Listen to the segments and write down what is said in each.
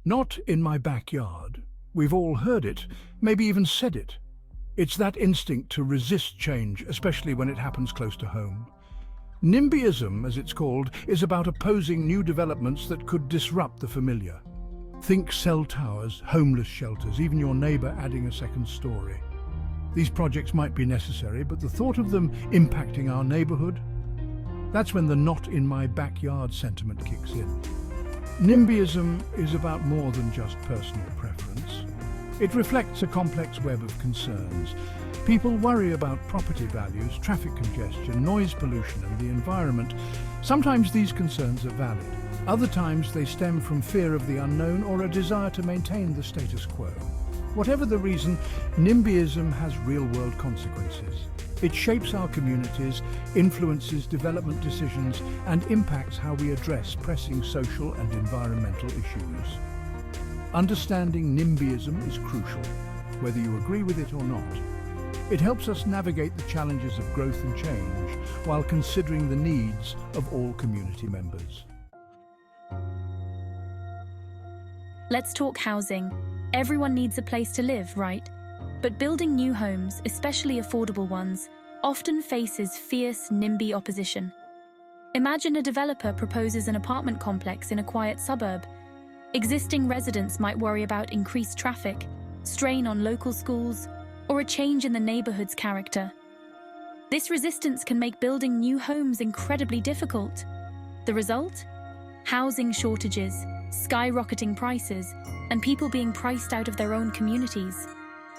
Not in my backyard. We've all heard it, maybe even said it. It's that instinct to resist change, especially when it happens close to home. NIMBYism, as it's called, is about opposing new developments that could disrupt the familiar. Think cell towers, homeless shelters, even your neighbour adding a second story. These projects might be necessary, but the thought of them impacting our neighbourhood, that's when the not in my backyard sentiment kicks in. NIMBYism is about more than just personal preference. It reflects a complex web of concerns. People worry about property values, traffic congestion, noise pollution and the environment. Sometimes these concerns are valid. Other times they stem from fear of the unknown or a desire to maintain the status quo. Whatever the reason, NIMBYism has real-world consequences. It shapes our communities, influences development decisions, and impacts how we address pressing social and environmental issues. Understanding NIMBYism is crucial, whether you agree with it or not. It helps us navigate the challenges of growth and change while considering the needs of all community members. Let's talk housing. Everyone needs a place to live, right? But building new homes, especially affordable ones, often faces fierce NIMBY opposition. Imagine a developer proposes an apartment complex in a quiet suburb. Existing residents might worry about increased traffic, strain on local schools, or a change in the neighborhood's character. This resistance can make building new homes incredibly difficult. The result? Housing shortages, skyrocketing prices, and people being priced out of their own communities.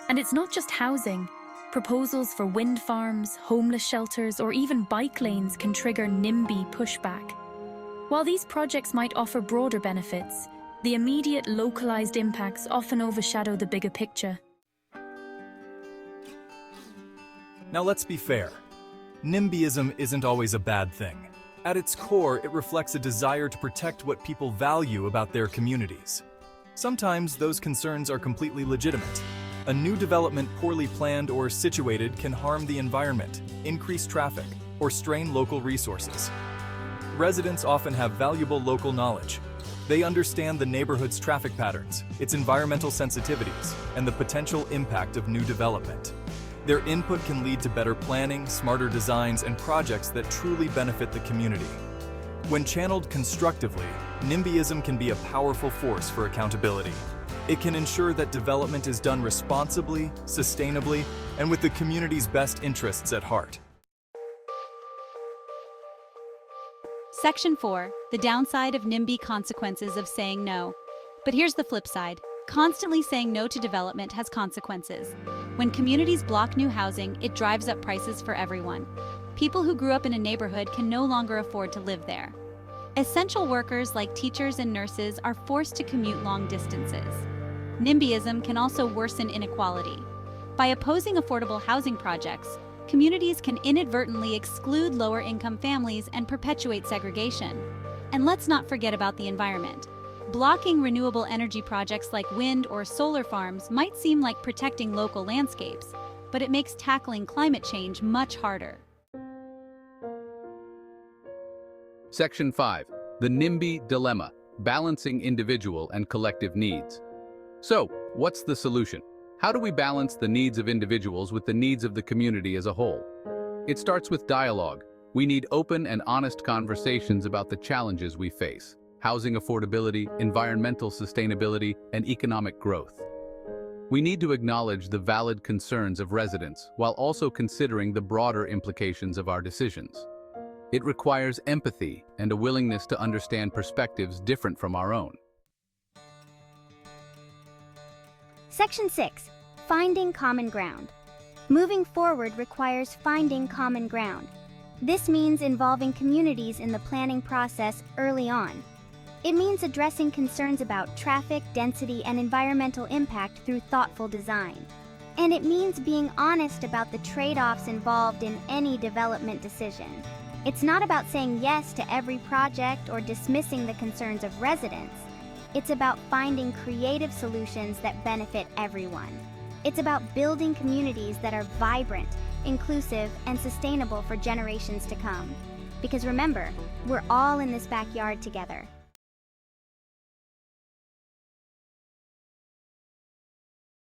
And it's not just housing. Proposals for wind farms, homeless shelters, or even bike lanes can trigger NIMBY pushback. While these projects might offer broader benefits, the immediate localized impacts often overshadow the bigger picture. Now let's be fair. NIMBYism isn't always a bad thing. At its core, it reflects a desire to protect what people value about their communities. Sometimes those concerns are completely legitimate. A new development poorly planned or situated can harm the environment, increase traffic, or strain local resources. Residents often have valuable local knowledge. They understand the neighborhood's traffic patterns, its environmental sensitivities, and the potential impact of new development. Their input can lead to better planning, smarter designs, and projects that truly benefit the community. When channeled constructively, NIMBYism can be a powerful force for accountability. It can ensure that development is done responsibly, sustainably, and with the community's best interests at heart. Section 4. The downside of NIMBY consequences of saying no. But here's the flip side. Constantly saying no to development has consequences. When communities block new housing, it drives up prices for everyone. People who grew up in a neighborhood can no longer afford to live there. Essential workers like teachers and nurses are forced to commute long distances. NIMBYism can also worsen inequality. By opposing affordable housing projects, communities can inadvertently exclude lower-income families and perpetuate segregation. And let's not forget about the environment. Blocking renewable energy projects like wind or solar farms might seem like protecting local landscapes, but it makes tackling climate change much harder. Section 5. The NIMBY Dilemma, Balancing Individual and Collective Needs. So, what's the solution? How do we balance the needs of individuals with the needs of the community as a whole? It starts with dialogue. We need open and honest conversations about the challenges we face: housing affordability, environmental sustainability, and economic growth. We need to acknowledge the valid concerns of residents while also considering the broader implications of our decisions. It requires empathy and a willingness to understand perspectives different from our own. Section 6. Finding common ground. Moving forward requires finding common ground. This means involving communities in the planning process early on. It means addressing concerns about traffic, density, and environmental impact through thoughtful design. And it means being honest about the trade-offs involved in any development decision. It's not about saying yes to every project or dismissing the concerns of residents. It's about finding creative solutions that benefit everyone. It's about building communities that are vibrant, inclusive, and sustainable for generations to come. Because remember, we're all in this backyard together.